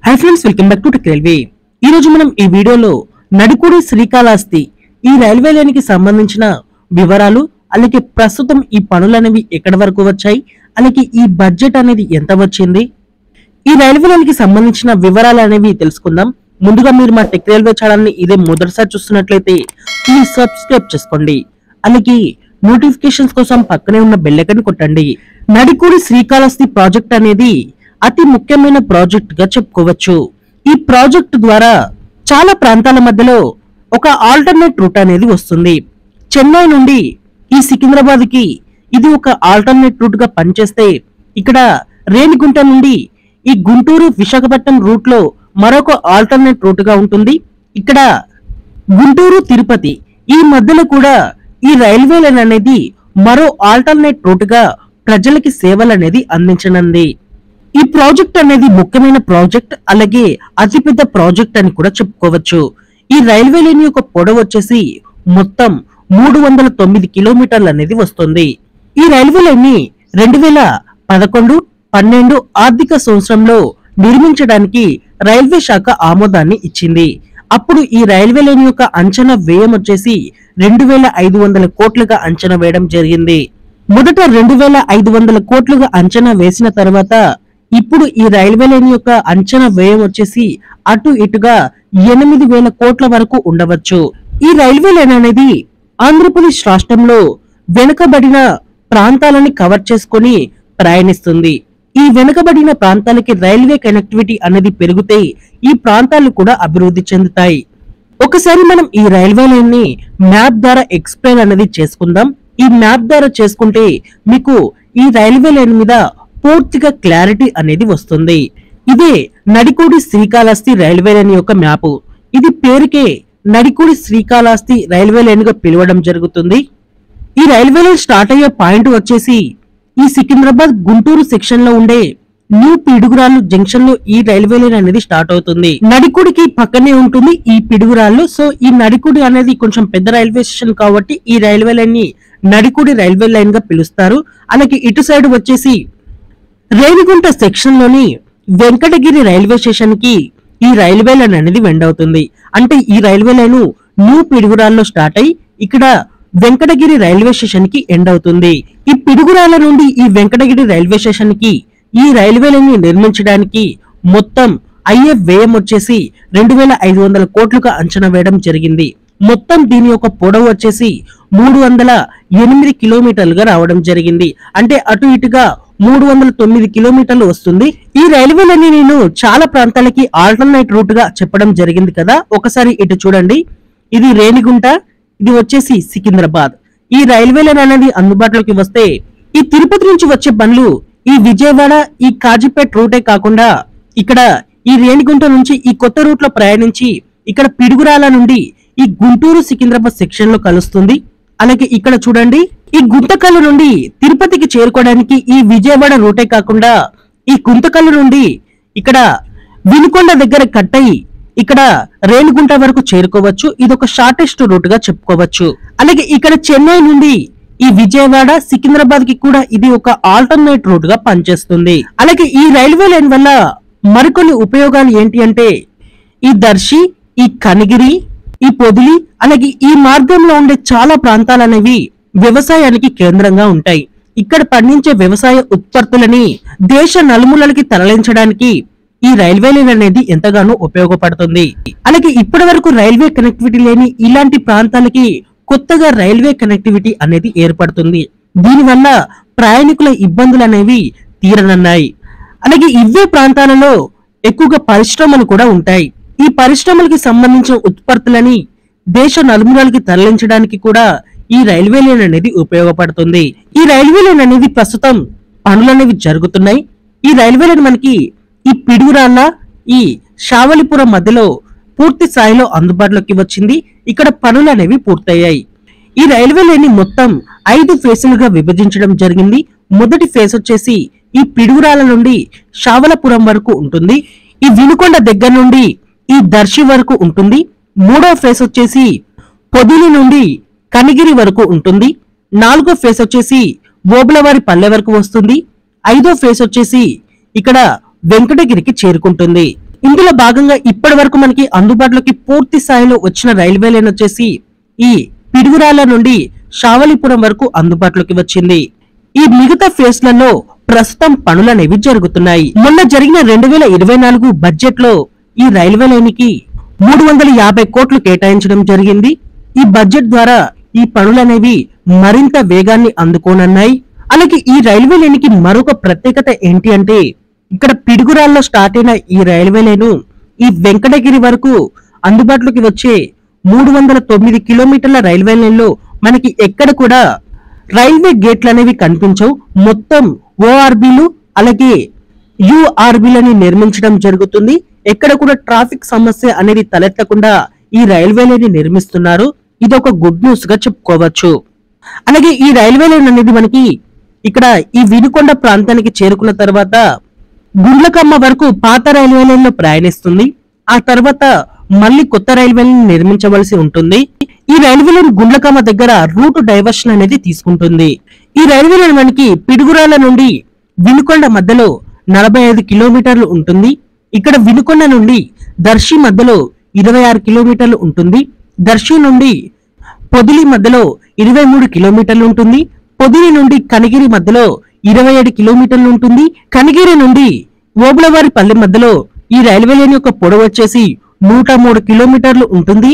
Hi friends, welcome back to tech railway. ఈ రోజు మనం ఈ వీడియోలో నడికుడి శ్రీకాళహస్తి ఈ రైల్వే లైన్ కి సంబంధించిన వివరాలు, అలాగే ప్రస్తుతం ఈ పనులు అనేవి ఎక్కడి వరకు వచ్చాయి, అలాగే ఈ బడ్జెట్ అనేది ఎంత వచ్చింది, ఈ రైల్వే లైన్ కి సంబంధించిన వివరాలు అనేవి తెలుసుకుందాం. ముందుగా మీరు మా టెక్ రైల్వే ఛానల్ ని ఇదే మొదటిసారి చూస్తున్నట్లయితే ప్లీజ్ సబ్స్క్రైబ్ చేసుకోండి, అలాగే నోటిఫికేషన్స్ కోసం పక్కనే ఉన్న బెల్ ఐకాన్ కొట్టండి. నడికుడి శ్రీకాళహస్తి ప్రాజెక్ట్ అనేది అతి ముఖ్యమైన ప్రాజెక్ట్ గా చెప్పుకోవచ్చు. ఈ ప్రాజెక్ట్ ద్వారా చాలా ప్రాంతాల మధ్యలో ఒక ఆల్టర్నేట్ రూట్ అనేది వస్తుంది. చెన్నై నుండి ఈ సికింద్రాబాద్ కి ఇది ఒక ఆల్టర్నేట్ రూట్ గా పనిచేస్తే, ఇక్కడ రేణిగుంట నుండి ఈ గుంటూరు విశాఖపట్నం రూట్ లో మరొక ఆల్టర్నేట్ రూట్ గా ఉంటుంది. ఇక్కడ గుంటూరు తిరుపతి ఈ మధ్యలో కూడా ఈ రైల్వే లైన్ అనేది మరో ఆల్టర్నేట్ రూట్ గా ప్రజలకి సేవలు అనేది అందించనుంది. ఈ ప్రాజెక్ట్ అనేది ముఖ్యమైన ప్రాజెక్ట్, అలాగే అతిపెద్ద ప్రాజెక్ట్ అని కూడా చెప్పుకోవచ్చు. ఈ రైల్వే లైన్ యొక్క పొడవు వచ్చేసి మొత్తం 309 కిలోమీటర్లు అనేది వస్తుంది. ఈ రైల్వే లైన్ ని 2011-12 ఆర్థిక సంవత్సరంలో నిర్మించడానికి రైల్వే శాఖ ఆమోదాన్ని ఇచ్చింది. అప్పుడు ఈ రైల్వే లైన్ యొక్క అంచనా వ్యయం వచ్చేసి 2500 కోట్లుగా అంచనా వేయడం జరిగింది. మొదట 2500 కోట్లుగా అంచనా వేసిన తర్వాత ఇప్పుడు ఈ రైల్వే లైన్ యొక్క అంచనా వ్యయం వచ్చేసి అటు ఇటుగా 8000 కోట్ల వరకు ఉండవచ్చు. ఈ రైల్వే లైన్ అనేది ఆంధ్రప్రదేశ్ రాష్ట్రంలో వెనుకబడిన ప్రాంతాలని కవర్ చేసుకొని ప్రయాణిస్తుంది. ఈ వెనుకబడిన ప్రాంతాలకి రైల్వే కనెక్టివిటీ అనేది పెరిగితే ఈ ప్రాంతాలు కూడా అభివృద్ధి చెందుతాయి. ఒకసారి మనం ఈ రైల్వే లైన్ ని మ్యాప్ ద్వారా ఎక్స్ప్లెయిన్ అనేది చేసుకుందాం. ఈ మ్యాప్ ద్వారా చేసుకుంటే మీకు ఈ రైల్వే లైన్ మీద పూర్తిగా క్లారిటీ అనేది వస్తుంది. ఇదే నడికుడి శ్రీకాళహస్తి రైల్వే లైన్ యొక్క మ్యాప్. ఇది పేరుకే నడికుడి శ్రీకాళహస్తి రైల్వే లైన్ గా పిలవడం జరుగుతుంది. ఈ రైల్వే లైన్ స్టార్ట్ అయ్యే పాయింట్ వచ్చేసి ఈ సికింద్రాబాద్ గుంటూరు సెక్షన్ లో ఉండే న్యూ పిడుగురాళ్ళు జంక్షన్ లో ఈ రైల్వే లైన్ అనేది స్టార్ట్ అవుతుంది. నడికుడికి పక్కనే ఉంటుంది ఈ పిడుగురాళ్ళు. సో ఈ నడికుడి అనేది కొంచెం పెద్ద రైల్వే స్టేషన్ కాబట్టి ఈ రైల్వే లైన్ ని నడికుడి రైల్వే లైన్ గా పిలుస్తారు. అలాగే ఇటు సైడ్ వచ్చేసి రేణిగుంట సెక్షన్ లోని వెంకటగిరి రైల్వే స్టేషన్ కి ఈ రైల్వే లైన్ అనేది వెండ్ అవుతుంది. అంటే ఈ రైల్వే లైన్ న్యూ పిడుగురాల్లో స్టార్ట్ అయి ఇక్కడ వెంకటగిరి రైల్వే స్టేషన్ కి ఎండ్ అవుతుంది. ఈ పిడుగురాల నుండి ఈ వెంకటగిరి రైల్వే స్టేషన్ కి ఈ రైల్వే లైన్ ని నిర్మించడానికి మొత్తం అయ్యే వ్యయం వచ్చేసి 2500 కోట్లుగా అంచనా వేయడం జరిగింది. మొత్తం దీని యొక్క పొడవు వచ్చేసి 308 కిలోమీటర్లుగా రావడం జరిగింది. అంటే అటు ఇటుగా 309 కిలోమీటర్లు వస్తుంది. ఈ రైల్వే లైన్ నేను చాలా ప్రాంతాలకి ఆల్టర్నేట్ రూట్ గా చెప్పడం జరిగింది కదా. ఒకసారి ఇటు చూడండి, ఇది రేణిగుంట, ఇది వచ్చేసి సికింద్రాబాద్. ఈ రైల్వే లైన్ అనేది అందుబాటులోకి వస్తే ఈ తిరుపతి నుంచి వచ్చే బండ్లు ఈ విజయవాడ, ఈ కాజీపేట్ రూటే కాకుండా ఇక్కడ ఈ రేణిగుంట నుంచి ఈ కొత్త రూట్ లో ప్రయాణించి ఇక్కడ పిడుగురాల నుండి ఈ గుంటూరు సికింద్రాబాద్ సెక్షన్ లో కలుస్తుంది. అలాగే ఇక్కడ చూడండి, ఈ గుంతకల్లు నుండి తిరుపతికి చేరుకోవడానికి ఈ విజయవాడ రూటే కాకుండా ఈ గుంతకల్లు నుండి ఇక్కడ వినుకొండ దగ్గర కట్ అయి ఇక్కడ రేణిగుంట వరకు చేరుకోవచ్చు. ఇది ఒక షార్టెస్ట్ రూట్ గా చెప్పుకోవచ్చు. అలాగే ఇక్కడ చెన్నై నుండి ఈ విజయవాడ, సికింద్రాబాద్ కి కూడా ఇది ఒక ఆల్టర్నేట్ రూట్ గా పనిచేస్తుంది. అలాగే ఈ రైల్వే లైన్ వల్ల మరికొన్ని ఉపయోగాలు ఏంటి అంటే ఈ దర్శి, ఈ కనిగిరి, ఈ పొదిలి, అలాగే ఈ మార్గంలో ఉండే చాలా ప్రాంతాలు అనేవి వ్యవసాయానికి కేంద్రంగా ఉంటాయి. ఇక్కడ పండించే వ్యవసాయ ఉత్పత్తులని దేశ నలుమూలలకి తరలించడానికి ఈ రైల్వే లైన్ అనేది ఎంతగానో ఉపయోగపడుతుంది. అలాగే ఇప్పటి వరకు రైల్వే కనెక్టివిటీ లేని ఇలాంటి ప్రాంతాలకి కొత్తగా రైల్వే కనెక్టివిటీ అనేది ఏర్పడుతుంది. దీనివల్ల ప్రయాణికుల ఇబ్బందులు అనేవి తీరనున్నాయి. అలాగే ఇవే ప్రాంతాలలో ఎక్కువగా పరిశ్రమలు కూడా ఉంటాయి. ఈ పరిశ్రమలకి సంబంధించిన ఉత్పత్తులని దేశ నలుమూలలకి తరలించడానికి కూడా ఈ రైల్వే లైన్ అనేది ఉపయోగపడుతుంది. ఈ రైల్వే లైన్ అనేది ప్రస్తుతం పనులు అనేవి జరుగుతున్నాయి. ఈ రైల్వే లైన్ మనకి ఈ పిడుగురాళ్ళ, ఈ శావలిపురం మధ్యలో పూర్తి స్థాయిలో అందుబాటులోకి వచ్చింది. ఇక్కడ పనులు అనేవి పూర్తయ్యాయి. ఈ రైల్వే లైన్ ని మొత్తం 5 ఫేసులుగా విభజించడం జరిగింది. మొదటి ఫేజ్ వచ్చేసి ఈ పిడుగురాల నుండి శావలపురం వరకు ఉంటుంది. ఈ వినుకొండ దగ్గర నుండి ఈ దర్శి వరకు ఉంటుంది. మూడో ఫేజ్ వచ్చేసి పొదిలి నుండి కనిగిరి వరకు ఉంటుంది. నాలుగో ఫేజ్ వచ్చేసి ఓబులవారి పల్లె వరకు వస్తుంది. ఐదో ఫేజ్ వచ్చేసి ఇక్కడ వెంకటగిరికి చేరుకుంటుంది. ఇందులో భాగంగా ఇప్పటి వరకు మనకి అందుబాటులోకి పూర్తి స్థాయిలో వచ్చిన రైల్వే లైన్ వచ్చేసి ఈ పిడుగురాళ్ల నుండి షావలిపురం వరకు అందుబాటులోకి వచ్చింది. ఈ మిగతా ఫేస్లలో ప్రస్తుతం పనులనేవి జరుగుతున్నాయి. మొన్న జరిగిన 2024 బడ్జెట్ లో ఈ రైల్వే లైన్ కి 350 కోట్లు కేటాయించడం జరిగింది. ఈ బడ్జెట్ ద్వారా ఈ పనులనేవి మరింత వేగాన్ని అందుకోనున్నాయి. అలాగే ఈ రైల్వే లైన్ కి మరొక ప్రత్యేకత ఏంటి అంటే ఇక్కడ పిడుగురాల్లో స్టార్ట్ అయిన ఈ రైల్వే లైన్ ఈ వెంకటగిరి వరకు అందుబాటులోకి వచ్చే 309 కిలోమీటర్ల రైల్వే లైన్ లో మనకి ఎక్కడ కూడా రైల్వే గేట్లు అనేవి కనిపించవు. మొత్తం ఓఆర్బీలు అలాగే యుఆర్బీలని నిర్మించడం జరుగుతుంది. ఎక్కడ కూడా ట్రాఫిక్ సమస్య అనేది తలెత్తకుండా ఈ రైల్వే లైన్ నిర్మిస్తున్నారు. ఇది ఒక గుడ్ న్యూస్ గా చెప్పుకోవచ్చు. అలాగే ఈ రైల్వే లైన్ అనేది మనకి ఇక్కడ ఈ వినుకొండ ప్రాంతానికి చేరుకున్న తర్వాత గుండ్లకమ్మ వరకు పాత రైల్వే లైన్ లో ప్రయాణిస్తుంది. ఆ తర్వాత మళ్ళీ కొత్త రైల్వే లైన్ నిర్మించవలసి ఉంటుంది. ఈ రైల్వే లైన్ గుండ్లకమ్మ దగ్గర రూట్ డైవర్షన్ అనేది తీసుకుంటుంది. ఈ రైల్వే లైన్ మనకి పిడుగురాల నుండి వినుకొండ మధ్యలో 45 కిలోమీటర్లు ఉంటుంది. ఇక్కడ వినుకొండ నుండి దర్శి మధ్యలో 26 కిలోమీటర్లు ఉంటుంది. దర్శి నుండి పొదిలి మధ్యలో 23 కిలోమీటర్లు ఉంటుంది. పొదిలి నుండి కనిగిరి మధ్యలో 27 కిలోమీటర్లు ఉంటుంది. కనిగిరి నుండి ఓబులవారిపల్లి మధ్యలో ఈ రైల్వే లైన్ యొక్క పొడవు వచ్చేసి 103 కిలోమీటర్లు ఉంటుంది.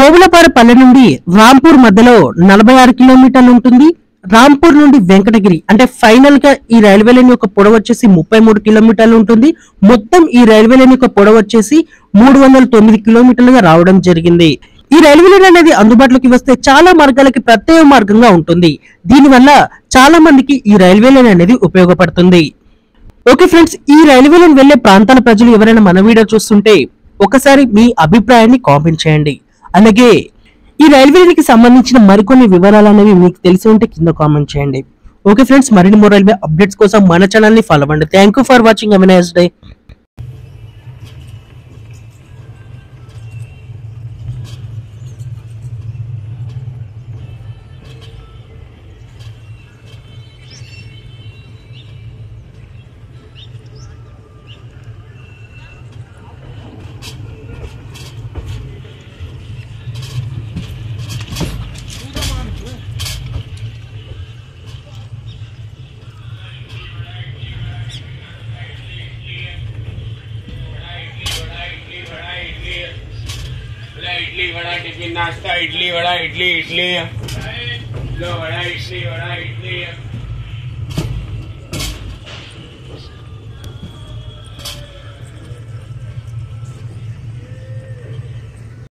ఓబులవారిపల్లి నుండి రాంపూర్ మధ్యలో 46 కిలోమీటర్లు ఉంటుంది. రాంపూర్ నుండి వెంకటగిరి అంటే ఫైనల్ గా ఈ రైల్వే లైన్ యొక్క పొడవు వచ్చేసి 33 కిలోమీటర్లు ఉంటుంది. మొత్తం ఈ రైల్వే లైన్ యొక్క పొడవు వచ్చేసి 309 కిలోమీటర్లుగా రావడం జరిగింది. ఈ రైల్వే లైన్ అనేది అందుబాటులోకి వస్తే చాలా మార్గాలకి ప్రత్యేక మార్గంగా ఉంటుంది. దీనివల్ల చాలా మందికి ఈ రైల్వే లైన్ అనేది ఉపయోగపడుతుంది. ఓకే ఫ్రెండ్స్, ఈ రైల్వే లైన్ వెళ్లే ప్రాంతాల ప్రజలు ఎవరైనా మన వీడియో చూస్తుంటే ఒకసారి మీ అభిప్రాయాన్ని కామెంట్ చేయండి. అలాగే ఈ రైల్వే లైన్ కి సంబంధించిన మరికొన్ని వివరాలు అనేవి మీకు తెలిసి ఉంటే కింద కామెంట్ చేయండి. ఓకే ఫ్రెండ్స్, మరిన్ని మోర్ రైల్వే అప్డేట్స్ కోసం మన ఛానల్ ని ఫాలో అవ్వండి. Thank you for watching. Have a nice day. Idli vada tiffin नाश्ता इडली वड़ा इडली इडली लो वड़ा इडली